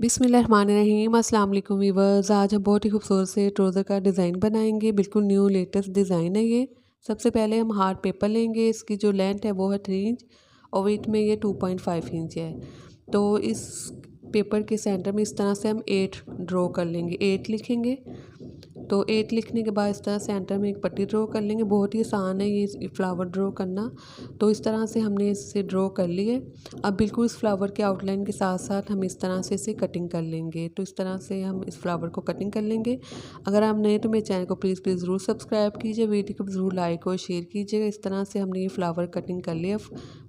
बिस्मिल्लाहिर्रहमानिर्रहीम अस्सलाम वालेकुम वीवर्स। आज हम बहुत ही खूबसूरत से ट्राउज़र का डिज़ाइन बनाएंगे। बिल्कुल न्यू लेटेस्ट डिज़ाइन है ये। सबसे पहले हम हार्ड पेपर लेंगे। इसकी जो लेंथ है वो है 3 इंच और वेट में ये 2.5 इंच है। तो इस पेपर के सेंटर में इस तरह से हम 8 ड्रॉ कर लेंगे, 8 लिखेंगे। तो 8 लिखने के बाद इस तरह सेंटर में एक पट्टी ड्रॉ कर लेंगे। बहुत ही आसान है ये फ्लावर ड्रॉ करना। तो इस तरह से हमने इसे ड्रॉ कर लिए। अब बिल्कुल इस फ्लावर के आउटलाइन के साथ साथ हम इस तरह से इसे कटिंग कर लेंगे। तो इस तरह से हम इस फ्लावर को कटिंग कर लेंगे। अगर आप नए तो मेरे चैनल को प्लीज़ ज़रूर सब्सक्राइब कीजिए, वीडियो को ज़रूर लाइक और शेयर कीजिएगा। इस तरह से हमने ये फ्लावर कटिंग कर लिया।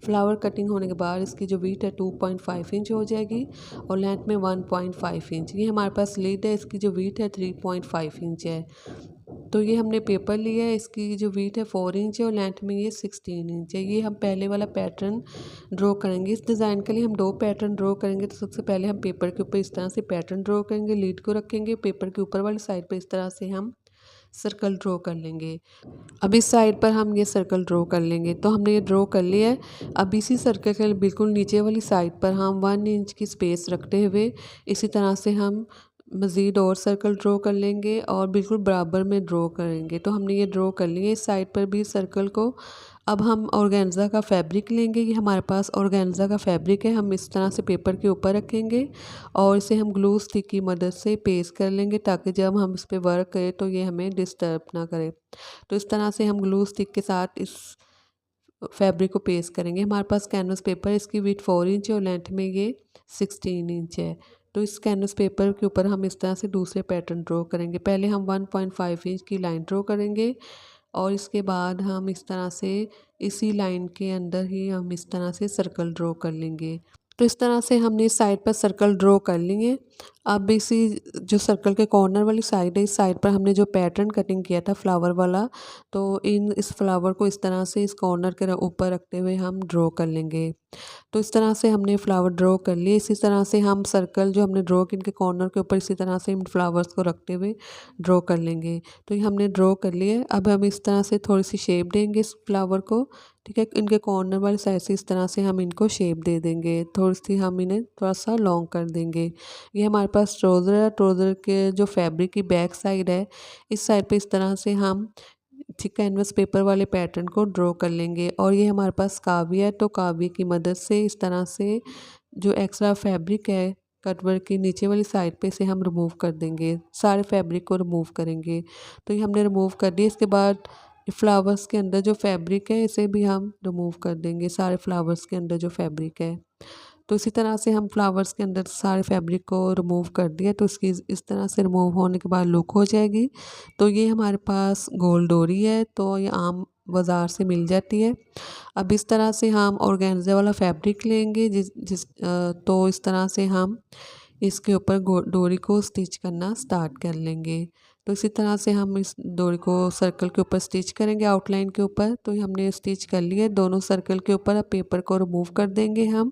फ्लावर कटिंग होने के बाद इसकी जो वीथ है 2.5 इंच हो जाएगी और लेंथ में 1.5 इंच। ये हमारे पास लीड है, इसकी जो वीथ है 3.5 इंच है। तो ये हमने पेपर लिया है, इसकी जो वीथ है 4 इंच है और लेंथ में ये 16 इंच है। ये हम पहले वाला पैटर्न ड्रॉ करेंगे। इस डिज़ाइन के लिए हम 2 पैटर्न ड्रॉ करेंगे। तो सबसे पहले हम पेपर के ऊपर इस तरह से पैटर्न ड्रॉ करेंगे, लीड को रखेंगे। पेपर के ऊपर वाली साइड पर इस तरह से हम सर्कल ड्रॉ कर लेंगे। अब इस साइड पर हम ये सर्कल ड्रॉ कर लेंगे। तो हमने ये ड्रॉ कर लिया है। अब इसी सर्कल के बिल्कुल नीचे वाली साइड पर हम 1 इंच की स्पेस रखते हुए इसी तरह से हम मज़ीद और सर्कल ड्रॉ कर लेंगे और बिल्कुल बराबर में ड्रॉ करेंगे। तो हमने ये ड्रॉ कर लिए इस साइड पर भी सर्कल को। अब हम ऑर्गेन्जा का फैब्रिक लेंगे। ये हमारे पास ऑर्गेन्जा का फैब्रिक है। हम इस तरह से पेपर के ऊपर रखेंगे और इसे हम ग्लू स्टिक की मदद से पेस्ट कर लेंगे ताकि जब हम इस पर वर्क करें तो ये हमें डिस्टर्ब ना करे। तो इस तरह से हम ग्लू स्टिक के साथ इस फैब्रिक को पेस्ट करेंगे। हमारे पास कैनवस पेपर, इसकी विड्थ 4 इंच है और लेंथ में ये 16 इंच है। तो इस कैनवस पेपर के ऊपर हम इस तरह से दूसरे पैटर्न ड्रॉ करेंगे। पहले हम 1.5 इंच की लाइन ड्रॉ करेंगे और इसके बाद हम इस तरह से इसी लाइन के अंदर ही हम इस तरह से सर्कल ड्रॉ कर लेंगे। तो इस तरह से हमने इस साइड पर सर्कल ड्रॉ कर लिए। अब इसी जो सर्कल के कॉर्नर वाली साइड है, इस साइड पर हमने जो पैटर्न कटिंग किया था फ्लावर वाला, तो इस फ्लावर को इस तरह से इस कॉर्नर के ऊपर रखते हुए हम ड्रॉ कर लेंगे। तो इस तरह से हमने फ्लावर ड्रॉ कर लिए। इसी तरह से हम सर्कल जो हमने ड्रॉ किए इनके कॉर्नर के ऊपर इसी तरह से इन फ्लावर्स को रखते हुए ड्रॉ कर लेंगे। तो ये हमने ड्रॉ कर लिए। अब हम इस तरह से थोड़ी सी शेप देंगे इस फ्लावर को। ठीक है, इनके कॉर्नर वाली साइड से इस तरह से हम इनको शेप दे देंगे। थोड़ी सी हम इन्हें थोड़ा सा लॉन्ग कर देंगे। ये हमारे पास ट्राउज़र है। ट्राउज़र के जो फैब्रिक की बैक साइड है, इस साइड पे इस तरह से हम ठीक कैनवस पेपर वाले पैटर्न को ड्रॉ कर लेंगे। और ये हमारे पास काविया है, तो काविया की मदद से इस तरह से जो एक्स्ट्रा फैब्रिक है कटवर्क की नीचे वाली साइड पे इसे हम रिमूव कर देंगे। सारे फैब्रिक को रिमूव करेंगे। तो ये हमने रिमूव कर दिया। इसके बाद फ्लावर्स के अंदर जो फैब्रिक है इसे भी हम रिमूव कर देंगे, सारे फ्लावर्स के अंदर जो फैब्रिक है। तो इसी तरह से हम फ्लावर्स के अंदर सारे फैब्रिक को रिमूव कर दिया। तो इसकी इस तरह से रिमूव होने के बाद लुक हो जाएगी। तो ये हमारे पास गोल डोरी है, तो ये आम बाज़ार से मिल जाती है। अब इस तरह से हम ऑर्गेन्जा वाला फैब्रिक लेंगे तो इस तरह से हम इसके ऊपर डोरी को स्टिच करना स्टार्ट कर लेंगे। तो इसी तरह से हम इस डोरी को सर्कल के ऊपर स्टिच करेंगे आउटलाइन के ऊपर। तो हमने स्टिच कर लिया दोनों सर्कल के ऊपर। अब पेपर को रिमूव कर देंगे हम।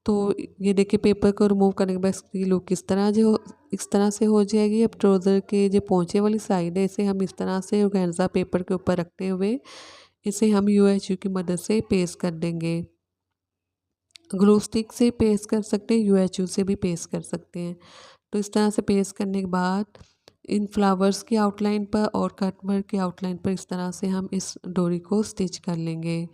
तो ये देखिए पेपर को रिमूव करने के बाद इसकी लुक इस तरह से हो जाएगी। अब ट्राउज़र के जो पोंचे वाली साइड है इसे हम इस तरह से ऑर्गेन्जा पेपर के ऊपर रखते हुए इसे हम यूएचयू की मदद से पेस्ट कर देंगे। ग्लू स्टिक से पेस्ट कर सकते हैं, यूएचयू से भी पेस्ट कर सकते हैं। तो इस तरह से पेस्ट करने के बाद इन फ्लावर्स की आउटलाइन पर और कटवर्क की आउटलाइन पर इस तरह से हम इस डोरी को स्टिच कर लेंगे।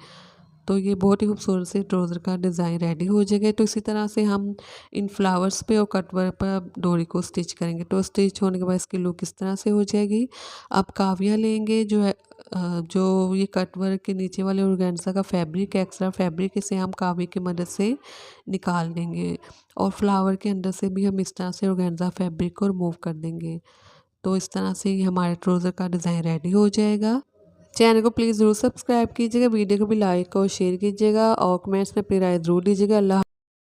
तो ये बहुत ही खूबसूरत से ट्राउज़र का डिज़ाइन रेडी हो जाएगा। तो इसी तरह से हम इन फ्लावर्स पे और कटवर्क पर डोरी को स्टिच करेंगे। तो स्टिच होने के बाद इसकी लुक इस तरह से हो जाएगी। अब काविया लेंगे जो ये कटवर्क के नीचे वाले ऑर्गेन्जा का फैब्रिक है, एक्स्ट्रा फैब्रिक, इसे हम काविया की मदद से निकाल देंगे और फ्लावर के अंदर से भी हम इस तरह से ऑर्गेन्जा फैब्रिक को रिमूव कर देंगे। तो इस तरह से ये हमारे ट्राउज़र का डिज़ाइन रेडी हो जाएगा। चैनल को प्लीज़ ज़रूर सब्सक्राइब कीजिएगा, वीडियो को भी लाइक और शेयर कीजिएगा और कमेंट्स में अपनी राय ज़रूर दीजिएगा। अल्लाह